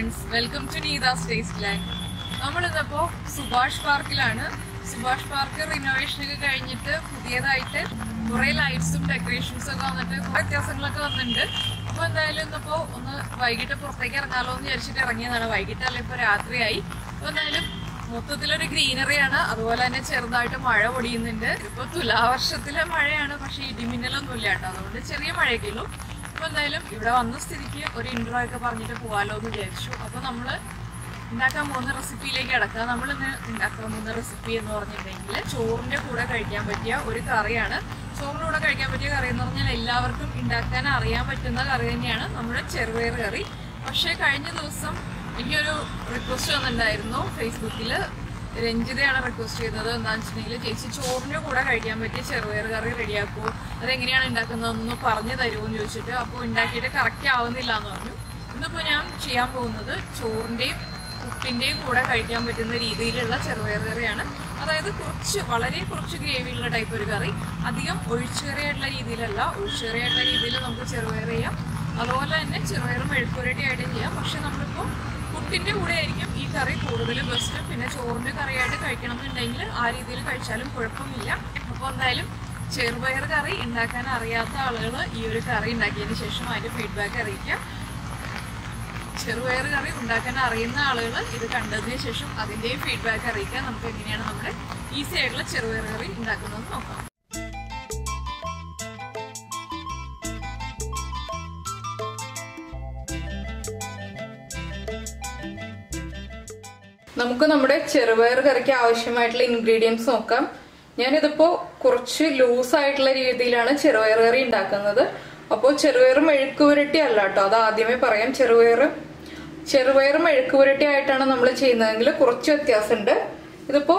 friends, welcome to Neethas Tasteland. നമ്മൾ ഇന്നപ്പോ Subhash പാർക്കിലാണ്. Subhash park renovation ഒക്കെ കഴിഞ്ഞിട്ട് പുതിയതായിട്ട് കുറെ ലൈറ്റ്സും ഡെക്കറേഷൻസും ഒക്കെ വന്നിട്ട് കുറെ വ്യത്യാസങ്ങളൊക്കെ വന്നിട്ടുണ്ട്. അപ്പൊ എന്തായാലും ഇന്നിപ്പോ ഒന്ന് വൈകിട്ട് പുറത്തേക്ക് ഇറങ്ങാലോ എന്ന് വിചാരിച്ചിട്ട് ഇറങ്ങിയതാണ്. വൈകിട്ടല്ല ഇപ്പൊ രാത്രിയായി. അപ്പൊ എന്തായാലും മൊത്തത്തിലൊരു ഗ്രീനറിയാണ്. അതുപോലെ തന്നെ ചെറുതായിട്ട് മഴ പൊടിയുന്നുണ്ട്. ഇപ്പൊ തുലാവർഷത്തിലെ മഴയാണ്, പക്ഷെ ഇടിമിന്നലൊന്നും ഇല്ല കേട്ടോ. അതുകൊണ്ട് ചെറിയ മഴയൊക്കെ ഉള്ളൂ. അപ്പൊ എന്തായാലും ഇവിടെ വന്ന സ്ഥിതിക്ക് ഒരു ഇൻട്രോ ഒക്കെ പറഞ്ഞിട്ട് പോകാലോ എന്ന് വിചാരിച്ചു. അപ്പൊ നമ്മള് ഉണ്ടാക്കാൻ പോകുന്ന റെസിപ്പിയിലേക്ക് കിടക്കുക. നമ്മളിന്ന് ഉണ്ടാക്കാൻ പോകുന്ന റെസിപ്പി എന്ന് പറഞ്ഞിട്ടുണ്ടെങ്കിൽ ചോറിന്റെ കൂടെ കഴിക്കാൻ പറ്റിയ ഒരു കറിയാണ്. ചോറിന്റെ കൂടെ കഴിക്കാൻ പറ്റിയ കറി എന്ന് പറഞ്ഞാൽ എല്ലാവർക്കും ഉണ്ടാക്കാൻ അറിയാൻ പറ്റുന്ന കറി തന്നെയാണ് നമ്മുടെ ചെറുപയർ കറി. പക്ഷെ കഴിഞ്ഞ ദിവസം എനിക്കൊരു റിക്വസ്റ്റ് വന്നിട്ടുണ്ടായിരുന്നു ഫേസ്ബുക്കിൽ. രഞ്ജിതയാണ് റിക്വസ്റ്റ് ചെയ്തത്. എന്താണെന്ന് വെച്ചിട്ടുണ്ടെങ്കിൽ ചേച്ചി ചോറിന്റെ കൂടെ കഴിക്കാൻ പറ്റിയ ചെറുപയർ കറി റെഡിയാക്കുമോ, അതെങ്ങനെയാണ് ഉണ്ടാക്കുന്നതെന്ന് പറഞ്ഞു തരുമോ എന്ന് ചോദിച്ചിട്ട്. അപ്പോൾ ഉണ്ടാക്കിയിട്ട് കറക്റ്റ് ആവുന്നില്ല എന്ന് പറഞ്ഞു. ഇന്നിപ്പോൾ ഞാൻ ചെയ്യാൻ പോകുന്നത് ചോറിന്റെയും ഉപ്പിന്റെയും കൂടെ കഴിക്കാൻ പറ്റുന്ന രീതിയിലുള്ള ചെറുപയർ കറിയാണ്. അതായത് വളരെ കുറച്ച് ഗ്രേവിയുള്ള ടൈപ്പ് ഒരു കറി. അധികം ഒഴിച്ചുകറിയായിട്ടുള്ള രീതിയിലല്ല. ഒഴിച്ചുകറിയായിട്ടുള്ള രീതിയിൽ നമുക്ക് ചെറുപയർ ചെയ്യാം. അതുപോലെ തന്നെ ചെറുപയറും മെഴുക്കുരട്ടിയായിട്ട് ചെയ്യാം. പക്ഷെ നമ്മളിപ്പോൾ പുട്ടിന്റെ കൂടെ ആയിരിക്കും ഈ കറി കൂടുതൽ ബെസ്റ്റ്. പിന്നെ ചോറിന്റെ കറിയായിട്ട് കഴിക്കണം എന്നുണ്ടെങ്കിൽ ആ രീതിയിൽ കഴിച്ചാലും കുഴപ്പമില്ല. അപ്പോൾ എന്തായാലും ചെറുപയർ കറി ഉണ്ടാക്കാൻ അറിയാത്ത ആളുകൾ ഈ ഒരു കറി ഉണ്ടാക്കിയതിന് ശേഷം അതിന്റെ ഫീഡ്ബാക്ക് അറിയിക്കാം. ചെറുപയർ കറി ഉണ്ടാക്കാൻ അറിയുന്ന ആളുകൾ ഇത് കണ്ടതിന് ശേഷം അതിന്റെയും ഫീഡ്ബാക്ക് അറിയിക്കാം. നമുക്ക് എങ്ങനെയാണ് നമ്മുടെ ഈസി ആയിട്ടുള്ള ചെറുപയർ കറി ഉണ്ടാക്കുന്നതെന്ന് നോക്കാം. നമുക്ക് നമ്മുടെ ചെറുപയർ കറിക്ക് ആവശ്യമായിട്ടുള്ള ഇൻഗ്രീഡിയൻസ് നോക്കാം. ഞാനിതിപ്പോ കുറച്ച് ലൂസ് ആയിട്ടുള്ള രീതിയിലാണ് ചെറുപയർ കറി ഉണ്ടാക്കുന്നത്. അപ്പോൾ ചെറുപയർ മെഴുക്കുപുരട്ടി അല്ല കേട്ടോ, അത് ആദ്യമേ പറയാം. ചെറുപയർ മെഴുക്കുപുരട്ടി ആയിട്ടാണ് നമ്മൾ ചെയ്യുന്നതെങ്കിൽ കുറച്ച് വ്യത്യാസമുണ്ട്. ഇതിപ്പോ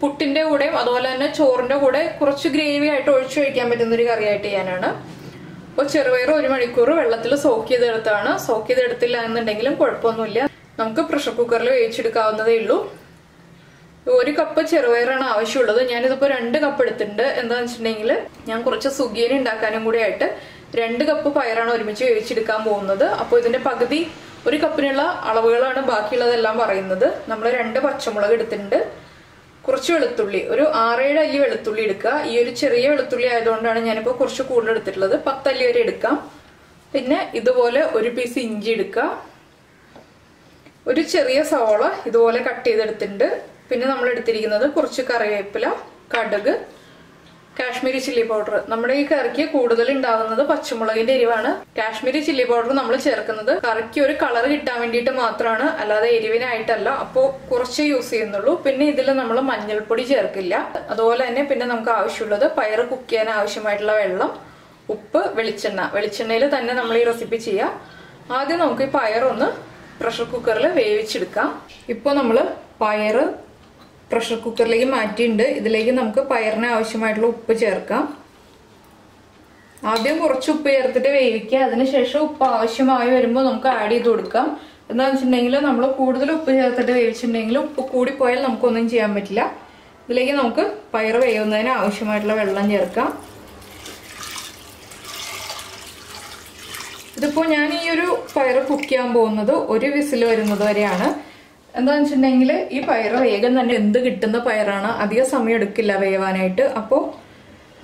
പുട്ടിന്റെ കൂടെയും അതുപോലെ തന്നെ ചോറിന്റെ കൂടെ കുറച്ച് ഗ്രേവി ആയിട്ട് ഒഴിച്ചു കഴിക്കാൻ പറ്റുന്ന ഒരു കറിയായിട്ട് ചെയ്യാനാണ്. അപ്പോൾ ചെറുപയർ 1 മണിക്കൂർ വെള്ളത്തിൽ സോക്ക് ചെയ്തെടുത്താണ്. സോക്ക് ചെയ്തെടുത്തില്ല എന്നുണ്ടെങ്കിലും കുഴപ്പമൊന്നുമില്ല, നമുക്ക് പ്രഷർ കുക്കറിൽ വേവിച്ചെടുക്കാവുന്നതേ ഉള്ളൂ. 1 കപ്പ് ചെറുപയറാണ് ആവശ്യമുള്ളത്. ഞാനിതിപ്പോ 2 കപ്പ് എടുത്തിട്ടുണ്ട്. എന്താണെന്ന് വെച്ചിട്ടുണ്ടെങ്കിൽ ഞാൻ കുറച്ച് സുഗിയൻ ഉണ്ടാക്കാനും കൂടി ആയിട്ട് 2 കപ്പ് പയറാണ് ഒരുമിച്ച് വേവിച്ചെടുക്കാൻ പോകുന്നത്. അപ്പോൾ ഇതിന്റെ പകുതി 1 കപ്പിനുള്ള അളവുകളാണ് ബാക്കിയുള്ളതെല്ലാം പറയുന്നത്. നമ്മൾ 2 പച്ചമുളക് എടുത്തിട്ടുണ്ട്. കുറച്ച് വെളുത്തുള്ളി, ഒരു 6-7 അല്ലി വെളുത്തുള്ളി എടുക്കുക. ഈ ഒരു ചെറിയ വെളുത്തുള്ളി ആയതുകൊണ്ടാണ് ഞാനിപ്പോൾ കുറച്ച് കൂടുതൽ എടുത്തിട്ടുള്ളത്. 10 അല്ലി വരെ എടുക്കാം. പിന്നെ ഇതുപോലെ 1 പീസ് ഇഞ്ചി എടുക്കുക. ഒരു ചെറിയ സവോള ഇതുപോലെ കട്ട് ചെയ്തെടുത്തിട്ടുണ്ട്. പിന്നെ നമ്മൾ എടുത്തിരിക്കുന്നത് കുറച്ച് കറിവേപ്പില, കടുക്, കാശ്മീരി ചില്ലി പൗഡർ. നമ്മുടെ ഈ കറിക്ക് കൂടുതൽ ഉണ്ടാകുന്നത് പച്ചമുളകിന്റെ എരിവാണ്. കാശ്മീരി ചില്ലി പൗഡർ നമ്മൾ ചേർക്കുന്നത് കറിക്ക് ഒരു കളർ കിട്ടാൻ വേണ്ടിയിട്ട് മാത്രമാണ്, അല്ലാതെ എരിവിനായിട്ടല്ല. അപ്പോൾ കുറച്ച് യൂസ് ചെയ്യുന്നുള്ളൂ. പിന്നെ ഇതിൽ നമ്മൾ മഞ്ഞൾപ്പൊടി ചേർക്കില്ല. അതുപോലെ തന്നെ പിന്നെ നമുക്ക് ആവശ്യമുള്ളത് പയർ കുക്ക് ചെയ്യാൻ ആവശ്യമായിട്ടുള്ള വെള്ളം, ഉപ്പ്, വെളിച്ചെണ്ണയിൽ തന്നെ നമ്മൾ ഈ റെസിപ്പി ചെയ്യാം. ആദ്യം നമുക്ക് ഈ പയറൊന്ന് പ്രഷർ കുക്കറിൽ വേവിച്ചെടുക്കാം. ഇപ്പോൾ നമ്മൾ പയറ് പ്രഷർ കുക്കറിലേക്ക് മാറ്റിയിട്ടുണ്ട്. ഇതിലേക്ക് നമുക്ക് പയറിന് ആവശ്യമായിട്ടുള്ള ഉപ്പ് ചേർക്കാം. ആദ്യം കുറച്ച് ഉപ്പ് ചേർത്തിട്ട് വേവിക്കുക. അതിനുശേഷം ഉപ്പ് ആവശ്യമായി വരുമ്പോൾ നമുക്ക് ആഡ് ചെയ്ത് കൊടുക്കാം. എന്താണെന്ന് വെച്ചിട്ടുണ്ടെങ്കിൽ നമ്മൾ കൂടുതൽ ഉപ്പ് ചേർത്തിട്ട് വേവിച്ചിട്ടുണ്ടെങ്കിൽ ഉപ്പ് കൂടിപ്പോയാൽ നമുക്കൊന്നും ചെയ്യാൻ പറ്റില്ല. ഇതിലേക്ക് നമുക്ക് പയർ വേവുന്നതിന് ആവശ്യമായിട്ടുള്ള വെള്ളം ചേർക്കാം. ഇതിപ്പോ ഞാൻ ഈ ഒരു പയർ കുക്ക് ചെയ്യാൻ പോകുന്നത് 1 വിസിൽ വരുന്നത് വരെയാണ്. എന്താന്ന് വെച്ചിട്ടുണ്ടെങ്കിൽ ഈ പയർ വേഗം തന്നെ എന്ത് കിട്ടുന്ന പയറാണ്, അധികം സമയം എടുക്കില്ല വേവാനായിട്ട്. അപ്പോൾ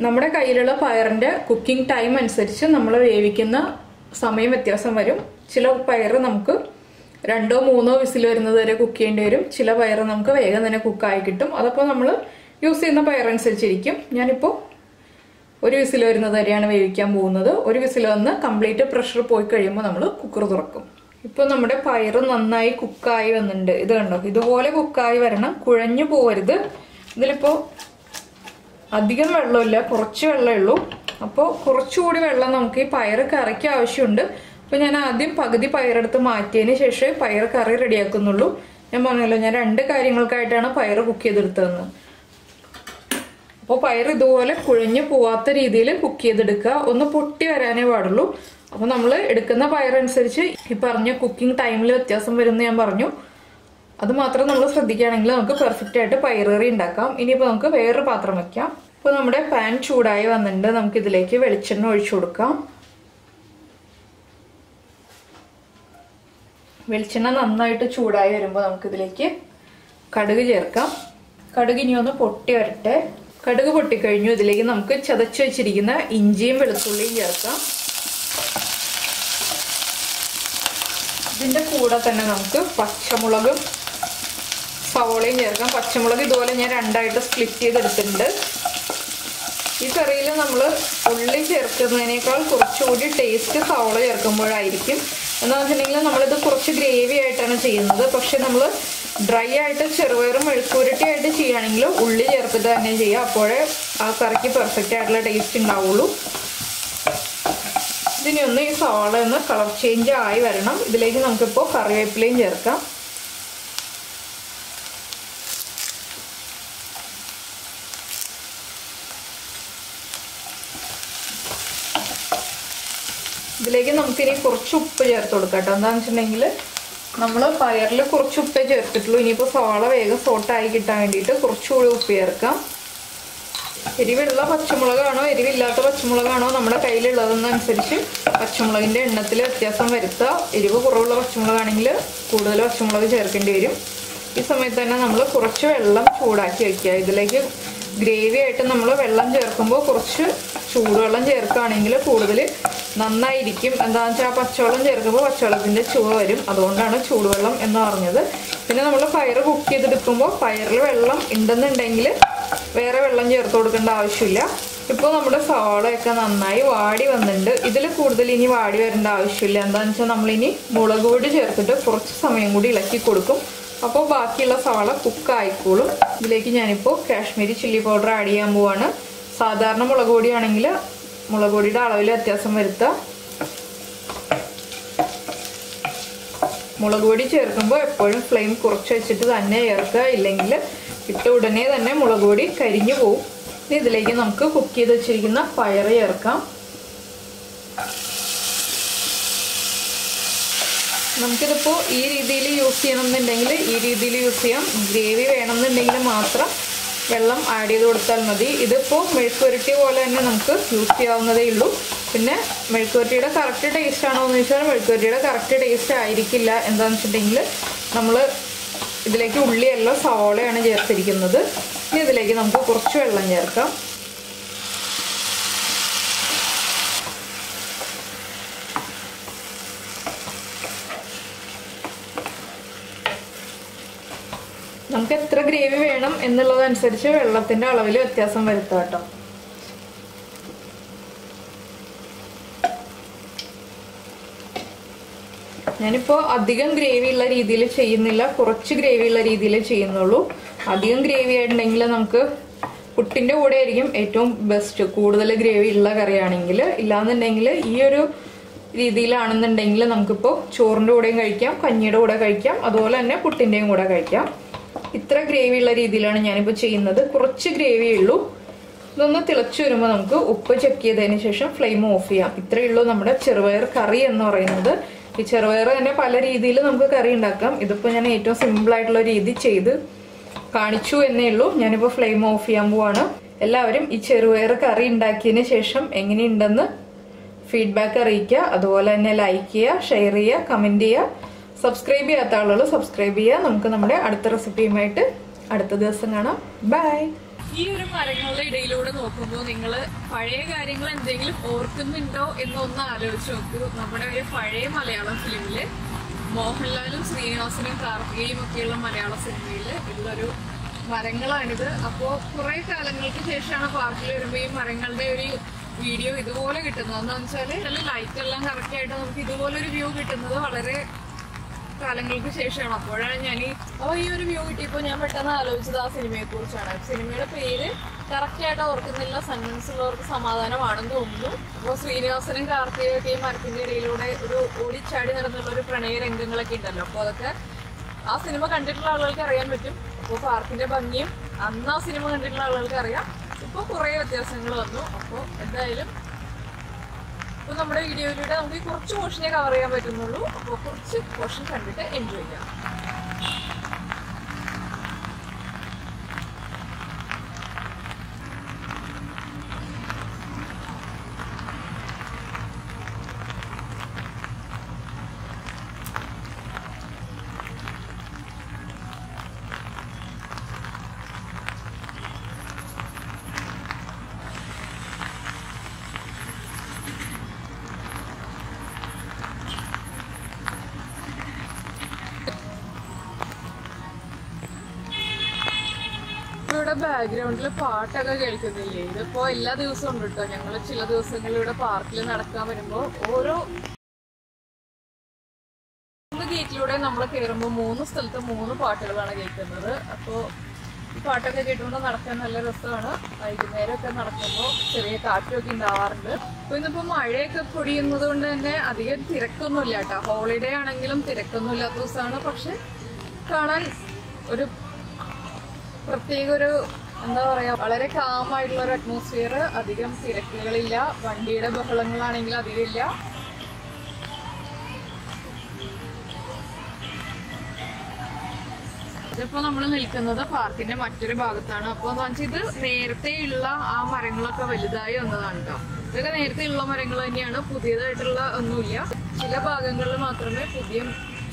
നമ്മുടെ കയ്യിലുള്ള പയറിന്റെ കുക്കിംഗ് ടൈം അനുസരിച്ച് നമ്മൾ വേവിക്കുന്ന സമയം വ്യത്യാസം വരും. ചില പയർ നമുക്ക് 2-3 വിസിൽ വരുന്നത് വരെ കുക്ക് ചെയ്യേണ്ടി വരും. ചില പയർ നമുക്ക് വേഗം തന്നെ കുക്കായി കിട്ടും. അതപ്പോൾ നമ്മൾ യൂസ് ചെയ്യുന്ന പയറനുസരിച്ചിരിക്കും. ഞാനിപ്പോൾ 1 വിസിൽ വരുന്നത് വരെയാണ് വേവിക്കാൻ പോകുന്നത്. 1 വിസിൽ വന്ന് കംപ്ലീറ്റ് പ്രഷർ പോയി കഴിയുമ്പോൾ നമ്മൾ കുക്കർ തുറക്കും. ഇപ്പൊ നമ്മുടെ പയറ് നന്നായി കുക്കായി വന്നിട്ടുണ്ട്. ഇത് കണ്ടോ, ഇതുപോലെ കുക്കായി വരണം, കുഴഞ്ഞു പോവരുത്. ഇതിലിപ്പോ അധികം വെള്ളമില്ല, കുറച്ച് വെള്ളമേ ഉള്ളൂ. അപ്പോൾ കുറച്ചുകൂടി വെള്ളം നമുക്ക് ഈ പയറ് കറിക്ക് ആവശ്യമുണ്ട്. അപ്പൊ ഞാൻ ആദ്യം പകുതി പയറെടുത്ത് മാറ്റിയതിന് ശേഷമേ പയർ കറി റെഡിയാക്കുന്നുള്ളൂ. ഞാൻ പറഞ്ഞല്ലോ, ഞാൻ 2 കാര്യങ്ങൾക്കായിട്ടാണ് പയറ് കുക്ക് ചെയ്തെടുത്തതെന്ന്. അപ്പോൾ പയർ ഇതുപോലെ കുഴഞ്ഞു പോവാത്ത രീതിയിൽ കുക്ക് ചെയ്തെടുക്കുക. ഒന്ന് പൊട്ടി വരാനേ പാടുള്ളൂ. അപ്പൊ നമ്മൾ എടുക്കുന്ന പയറനുസരിച്ച് ഈ പറഞ്ഞ കുക്കിംഗ് ടൈമിൽ വ്യത്യാസം വരുമെന്ന് ഞാൻ പറഞ്ഞു. അത് മാത്രം നമ്മൾ ശ്രദ്ധിക്കുകയാണെങ്കിൽ നമുക്ക് പെർഫെക്റ്റ് ആയിട്ട് പയർ കറി ഉണ്ടാക്കാം. ഇനിയിപ്പോൾ നമുക്ക് വേറൊരു പാത്രം വെക്കാം. ഇപ്പോൾ നമ്മുടെ പാൻ ചൂടായി വന്നിട്ടുണ്ട്. നമുക്ക് ഇതിലേക്ക് വെളിച്ചെണ്ണ ഒഴിച്ചു കൊടുക്കാം. വെളിച്ചെണ്ണ നന്നായിട്ട് ചൂടായി വരുമ്പോൾ നമുക്കിതിലേക്ക് കടുക് ചേർക്കാം. കടുക് ഇനി ഒന്ന് പൊട്ടി വരട്ടെ. കടുക് പൊട്ടിക്കഴിഞ്ഞു. ഇതിലേക്ക് നമുക്ക് ചതച്ച് വെച്ചിരിക്കുന്ന ഇഞ്ചിയും വെളുത്തുള്ളിയും ചേർക്കാം. ഇതിൻ്റെ കൂടെ തന്നെ നമുക്ക് പച്ചമുളകും സവോളയും ചേർക്കാം. പച്ചമുളക് ഇതുപോലെ ഞാൻ രണ്ടായിട്ട് സ്പ്ലിറ്റ് ചെയ്തെടുത്തിട്ടുണ്ട്. ഈ കറിയിൽ നമ്മൾ ഉള്ളി ചേർക്കുന്നതിനേക്കാൾ കുറച്ചുകൂടി ടേസ്റ്റ് സവോള ചേർക്കുമ്പോഴായിരിക്കും. എന്താണെന്ന് വെച്ചിട്ടുണ്ടെങ്കിൽ നമ്മളിത് കുറച്ച് ഗ്രേവി ആയിട്ടാണ് ചെയ്യുന്നത്. പക്ഷെ നമ്മൾ ഡ്രൈ ആയിട്ട് ചെറുപയറും മെഴുക്കുവരട്ടി ആയിട്ട് ചെയ്യുകയാണെങ്കിൽ ഉള്ളി ചേർത്തിട്ട് തന്നെ ചെയ്യുക. അപ്പോഴേ ആ കറിക്ക് പെർഫെക്റ്റ് ആയിട്ടുള്ള ടേസ്റ്റ് ഉണ്ടാവുള്ളൂ. ഇതിനൊന്ന് ഈ സവാള ഒന്ന് കളർ ചേഞ്ച് ആയി വരണം. ഇതിലേക്ക് നമുക്കിപ്പോൾ കറിവേപ്പിലയും ചേർക്കാം. ഇതിലേക്ക് നമുക്കിനി കുറച്ച് ഉപ്പ് ചേർത്ത് കൊടുക്കാം കേട്ടോ. എന്താണെന്ന് വെച്ചിട്ടുണ്ടെങ്കിൽ നമ്മൾ പയറിൽ കുറച്ച് ഉപ്പേ ചേർത്തിട്ടുള്ളൂ. ഇനിയിപ്പോൾ സവാള വേഗം സോട്ടായി കിട്ടാൻ വേണ്ടിയിട്ട് കുറച്ചുകൂടി ഉപ്പ് ചേർക്കാം. എരിവുള്ള പച്ചമുളകാണോ എരിവില്ലാത്ത പച്ചമുളകാണോ നമ്മുടെ കയ്യിലുള്ളതെന്നനുസരിച്ച് പച്ചമുളകിൻ്റെ എണ്ണത്തിൽ വ്യത്യാസം വരുത്തുക. എരിവ് കുറവുള്ള പച്ചമുളകാണെങ്കിൽ കൂടുതൽ പച്ചമുളക് ചേർക്കേണ്ടി വരും. ഈ സമയത്ത് തന്നെ നമ്മൾ കുറച്ച് വെള്ളം ചൂടാക്കി വയ്ക്കുക. ഇതിലേക്ക് ഗ്രേവി ആയിട്ട് നമ്മൾ വെള്ളം ചേർക്കുമ്പോൾ കുറച്ച് ചൂടുവെള്ളം ചേർക്കുകയാണെങ്കിൽ കൂടുതൽ നന്നായിരിക്കും. എന്താണെന്ന് വെച്ചാൽ ആ പച്ചവെള്ളം ചേർക്കുമ്പോൾ പച്ചവെള്ളത്തിൻ്റെ ചുവ വരും. അതുകൊണ്ടാണ് ചൂടുവെള്ളം എന്ന് പറഞ്ഞത്. പിന്നെ നമ്മൾ പയർ കുക്ക് ചെയ്തെടുക്കുമ്പോൾ പയറിൽ വെള്ളം ഉണ്ടെന്നുണ്ടെങ്കിൽ വേറെ വെള്ളം ചേർത്ത് കൊടുക്കേണ്ട ആവശ്യമില്ല. ഇപ്പോൾ നമ്മുടെ സവാളയൊക്കെ നന്നായി വാടി വന്നിട്ടുണ്ട്. ഇതിൽ കൂടുതൽ ഇനി വാടി വരേണ്ട ആവശ്യമില്ല. എന്താണെന്ന് വെച്ചാൽ നമ്മളിനി മുളക് പൊടി ചേർത്തിട്ട് കുറച്ച് സമയം കൂടി ഇളക്കി കൊടുക്കും. അപ്പോൾ ബാക്കിയുള്ള സവാള കുക്കായിക്കോളും. ഇതിലേക്ക് ഞാനിപ്പോൾ കാശ്മീരി ചില്ലി പൗഡർ ആഡ് ചെയ്യാൻ പോവാണ്. സാധാരണ മുളക് പൊടിയാണെങ്കിൽ മുളക് പൊടിയുടെ അളവിൽ വ്യത്യാസം വരുത്താം. മുളക് പൊടി ചേർക്കുമ്പോൾ എപ്പോഴും ഫ്ലെയിം കുറച്ച് വെച്ചിട്ട് തന്നെ ചേർക്കുക. ഇല്ലെങ്കിൽ ഇട്ട ഉടനെ തന്നെ മുളക് പൊടി കരിഞ്ഞു പോവും. ഇനി ഇതിലേക്ക് നമുക്ക് കുക്ക് ചെയ്ത് വെച്ചിരിക്കുന്ന പയർ ചേർക്കാം. നമുക്കിതിപ്പോൾ ഈ രീതിയിൽ യൂസ് ചെയ്യണമെന്നുണ്ടെങ്കിൽ ഈ രീതിയിൽ യൂസ് ചെയ്യാം. ഗ്രേവി വേണമെന്നുണ്ടെങ്കിൽ മാത്രം വെള്ളം ആഡ് ചെയ്ത് കൊടുത്താൽ മതി. ഇതിപ്പോൾ മെഴുക്കുവരട്ടി പോലെ തന്നെ നമുക്ക് യൂസ് ചെയ്യാവുന്നതേ ഉള്ളൂ. പിന്നെ മെഴുക്കുവരട്ടിയുടെ കറക്റ്റ് ടേസ്റ്റ് ആണോ എന്ന് ചോദിച്ചാൽ മെഴുക്കുവരട്ടിയുടെ കറക്റ്റ് ടേസ്റ്റ് ആയിരിക്കില്ല. എന്താണെന്ന് വെച്ചിട്ടുണ്ടെങ്കിൽ നമ്മൾ ഇതിലേക്ക് ഉള്ളിയല്ല സവോളയാണ് ചേർത്തിരിക്കുന്നത്. ഇനി ഇതിലേക്ക് നമുക്ക് കുറച്ച് വെള്ളം ചേർക്കാം. നമുക്ക് എത്ര ഗ്രേവി വേണം എന്നുള്ളതനുസരിച്ച് വെള്ളത്തിന്റെ അളവിൽ വ്യത്യാസം വരുത്താം കേട്ടോ. ഞാനിപ്പോൾ അധികം ഗ്രേവി ഉള്ള രീതിയിൽ ചെയ്യുന്നില്ല, കുറച്ച് ഗ്രേവി ഉള്ള രീതിയിൽ ചെയ്യുന്നുള്ളൂ. അധികം ഗ്രേവി ആയിട്ടുണ്ടെങ്കിൽ നമുക്ക് പുട്ടിന്റെ കൂടെ ആയിരിക്കും ഏറ്റവും ബെസ്റ്റ്, കൂടുതൽ ഗ്രേവി ഉള്ള കറിയാണെങ്കിൽ. ഇല്ലാന്നുണ്ടെങ്കിൽ ഈ ഒരു രീതിയിലാണെന്നുണ്ടെങ്കിൽ നമുക്കിപ്പോൾ ചോറിൻ്റെ കൂടെയും കഴിക്കാം, കഞ്ഞിയുടെ കൂടെ കഴിക്കാം, അതുപോലെ തന്നെ പുട്ടിൻ്റെയും കൂടെ കഴിക്കാം. ഇത്ര ഗ്രേവി ഉള്ള രീതിയിലാണ് ഞാനിപ്പോൾ ചെയ്യുന്നത്. കുറച്ച് ഗ്രേവിയേ ഉള്ളൂ. ഇതൊന്ന് തിളച്ചു വരുമ്പോൾ നമുക്ക് ഉപ്പ് ചെക്ക് ചെയ്തതിന് ശേഷം ഫ്ലെയിം ഓഫ് ചെയ്യാം. ഇത്രയേ ഉള്ളൂ നമ്മുടെ ചെറുപയർ കറി എന്ന് പറയുന്നത്. ഈ ചെറുപയർ തന്നെ പല രീതിയിൽ നമുക്ക് കറി ഉണ്ടാക്കാം. ഇതിപ്പോൾ ഞാൻ ഏറ്റവും സിമ്പിൾ ആയിട്ടുള്ള രീതി ചെയ്ത് കാണിച്ചു എന്നേ ഉള്ളൂ. ഞാനിപ്പോൾ ഫ്ലെയിം ഓഫ് ചെയ്യാൻ പോവാണ്. എല്ലാവരും ഈ ചെറുപയർ കറി ഉണ്ടാക്കിയതിന് ശേഷം എങ്ങനെയുണ്ടെന്ന് ഫീഡ്ബാക്ക് അറിയിക്കുക. അതുപോലെ തന്നെ ലൈക്ക് ചെയ്യുക, ഷെയർ ചെയ്യുക, കമൻറ്റ് ചെയ്യുക. സബ്സ്ക്രൈബ് ചെയ്യാത്ത ആളുകൾ സബ്സ്ക്രൈബ് ചെയ്യുക. നമുക്ക് നമ്മുടെ അടുത്ത റെസിപ്പിയുമായിട്ട് അടുത്ത ദിവസം കാണാം. ബൈ. ഈ ഒരു മരങ്ങളുടെ ഇടയിലൂടെ നോക്കുമ്പോൾ നിങ്ങൾ പഴയ കാര്യങ്ങൾ എന്തെങ്കിലും ഓർക്കുന്നുണ്ടോ എന്നൊന്ന് ആലോചിച്ച് നോക്കൂ. നമ്മുടെ ഒരു പഴയ മലയാളം ഫിലിമില് മോഹൻലാലും ശ്രീനിവാസനും കാർത്തികയും ഒക്കെയുള്ള മലയാള സിനിമയില് ഉള്ളൊരു മരങ്ങളാണിത്. അപ്പോൾ കുറെ കാലങ്ങൾക്ക് ശേഷമാണ് പാർക്കിൽ വരുമ്പോൾ ഈ മരങ്ങളുടെ ഒരു വീഡിയോ ഇതുപോലെ കിട്ടുന്നത്. എന്താണെന്ന് വെച്ചാൽ ലൈറ്റ് എല്ലാം കറക്റ്റ് ആയിട്ട് നമുക്ക് ഇതുപോലൊരു വ്യൂ കിട്ടുന്നത് വളരെ കാലങ്ങൾക്ക് ശേഷമാണ്. അപ്പോഴാണ് ഞാൻ ഈ ഒരു വ്യൂ കിട്ടിയപ്പോൾ ഞാൻ പെട്ടെന്ന് ആലോചിച്ചത് ആ സിനിമയെ കുറിച്ചാണ്. സിനിമയുടെ പേര് കറക്റ്റ് ആയിട്ട് ഓർക്കുന്നില്ല. സെന്റൻസ് ഉള്ളവർക്ക് സമാധാനമാണെന്ന് തോന്നുന്നു. അപ്പോൾ ശ്രീനിവാസനും കാർത്തികയൊക്കെ ഈ മരത്തിന്റെ ഇടയിലൂടെ ഒരു ഓടിച്ചാടി നടന്നുള്ള ഒരു പ്രണയ രംഗങ്ങളൊക്കെ ഉണ്ടല്ലോ. അപ്പോൾ അതൊക്കെ ആ സിനിമ കണ്ടിട്ടുള്ള ആളുകൾക്ക് അറിയാൻ പറ്റും. അപ്പോൾ പാർക്കിന്റെ ഭംഗിയും അന്ന് ആ സിനിമ കണ്ടിട്ടുള്ള ആളുകൾക്ക് അറിയാം. ഇപ്പോൾ കുറേ വ്യത്യാസങ്ങൾ വന്നു. അപ്പോൾ എന്തായാലും അപ്പോൾ നമ്മുടെ വീഡിയോയിലൂടെ നമുക്ക് കുറച്ച് പോർഷനെ കവർ ചെയ്യാൻ പറ്റുന്നുള്ളൂ. അപ്പോൾ കുറച്ച് പോർഷൻ കണ്ടിട്ട് എൻജോയ് ചെയ്യാം. ബാക്ക്ഗ്രൗണ്ടിൽ പാട്ടൊക്കെ കേൾക്കുന്നില്ലേ? ഇതിപ്പോ എല്ലാ ദിവസവും ഉണ്ട് കേട്ടോ. ഞങ്ങൾ ചില ദിവസങ്ങളിൽ ഇവിടെ പാർക്കിൽ നടക്കാൻ വരുമ്പോ ഓരോ ഗേറ്റിലൂടെ നമ്മൾ കയറുമ്പോൾ 3 സ്ഥലത്ത് 3 പാട്ടുകളാണ് കേൾക്കുന്നത്. അപ്പോൾ ഈ പാട്ടൊക്കെ കേട്ടുകൊണ്ട് നടക്കാൻ നല്ല രസമാണ്. വൈകുന്നേരമൊക്കെ നടക്കുമ്പോൾ ചെറിയ കാറ്റൊക്കെ ഉണ്ടാവാറുണ്ട്. അപ്പൊ ഇന്നിപ്പോ മഴയൊക്കെ പൊടിയുന്നത് കൊണ്ട് തന്നെ അധികം തിരക്കൊന്നുമില്ല കേട്ടോ. ഹോളിഡേ ആണെങ്കിലും തിരക്കൊന്നും ഇല്ലാത്ത ദിവസമാണ്. പക്ഷെ കാണാൻ ഒരു പ്രത്യേക ഒരു എന്താ പറയാ, വളരെ കാമായിട്ടുള്ള ഒരു അറ്റ്മോസ്ഫിയർ. അധികം തിരക്കുകളില്ല, വണ്ടിയുടെ ബഹളങ്ങളാണെങ്കിൽ അധികം ഇല്ല. ഇതിപ്പോ നമ്മൾ നിൽക്കുന്നത് പാർക്കിന്റെ മറ്റൊരു ഭാഗത്താണ്. അപ്പൊ എന്താ വെച്ചാൽ ഇത് നേരത്തെയുള്ള ആ മരങ്ങളൊക്കെ വലുതായി വന്നതാണ് കേട്ടോ. ഇതൊക്കെ നേരത്തെയുള്ള മരങ്ങൾ തന്നെയാണ്, പുതിയതായിട്ടുള്ള ഒന്നുമില്ല. ചില ഭാഗങ്ങളിൽ മാത്രമേ പുതിയ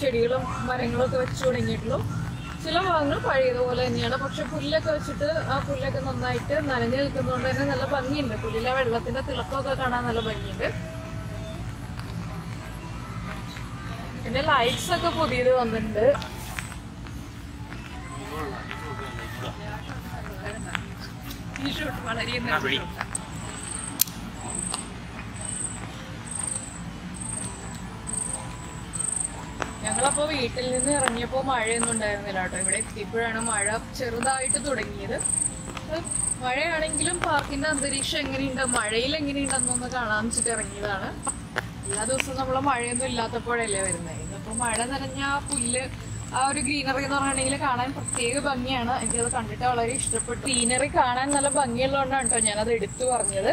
ചെടികളും മരങ്ങളും ഒക്കെ വെച്ചു തുടങ്ങിയിട്ടുള്ളൂ. ചില ഭാഗങ്ങൾ പഴയതുപോലെ തന്നെയാണ്. പക്ഷെ പുല്ലൊക്കെ വെച്ചിട്ട് ആ പുല്ലൊക്കെ നന്നായിട്ട് നനഞ്ഞു നിൽക്കുന്നതുകൊണ്ട് തന്നെ നല്ല ഭംഗിയുണ്ട്. പുല്ലിലെ വെള്ളത്തിന്റെ തിളക്കമൊക്കെ കാണാൻ നല്ല ഭംഗിയുണ്ട്. പിന്നെ ലൈറ്റ്സ് ഒക്കെ പുതിയത് വന്നിട്ടുണ്ട്. ഞങ്ങളപ്പോ വീട്ടിൽ നിന്ന് ഇറങ്ങിയപ്പോ മഴയൊന്നും ഉണ്ടായിരുന്നില്ല കേട്ടോ. ഇവിടെ എത്തിയപ്പോഴാണ് മഴ ചെറുതായിട്ട് തുടങ്ങിയത്. മഴയാണെങ്കിലും പാർക്കിന്റെ അന്തരീക്ഷം എങ്ങനെയുണ്ട്, മഴയിൽ എങ്ങനെയുണ്ടെന്നൊന്ന് കാണാൻ വെച്ചിട്ട് ഇറങ്ങിയതാണ്. എല്ലാ ദിവസവും നമ്മള് മഴയൊന്നും ഇല്ലാത്തപ്പോഴല്ലേ വരുന്നത്. ഇന്നിപ്പോ മഴ നനഞ്ഞ ആ പുല്ല്, ആ ഒരു ഗ്രീനറി എന്ന് പറഞ്ഞിട്ടുണ്ടെങ്കിൽ കാണാൻ പ്രത്യേക ഭംഗിയാണ്. എനിക്കത് കണ്ടിട്ട് വളരെ ഇഷ്ടപ്പെട്ടു. ഗ്രീനറി കാണാൻ നല്ല ഭംഗിയുള്ളതുകൊണ്ടാണ് കേട്ടോ ഞാനത് എടുത്തു പറഞ്ഞത്.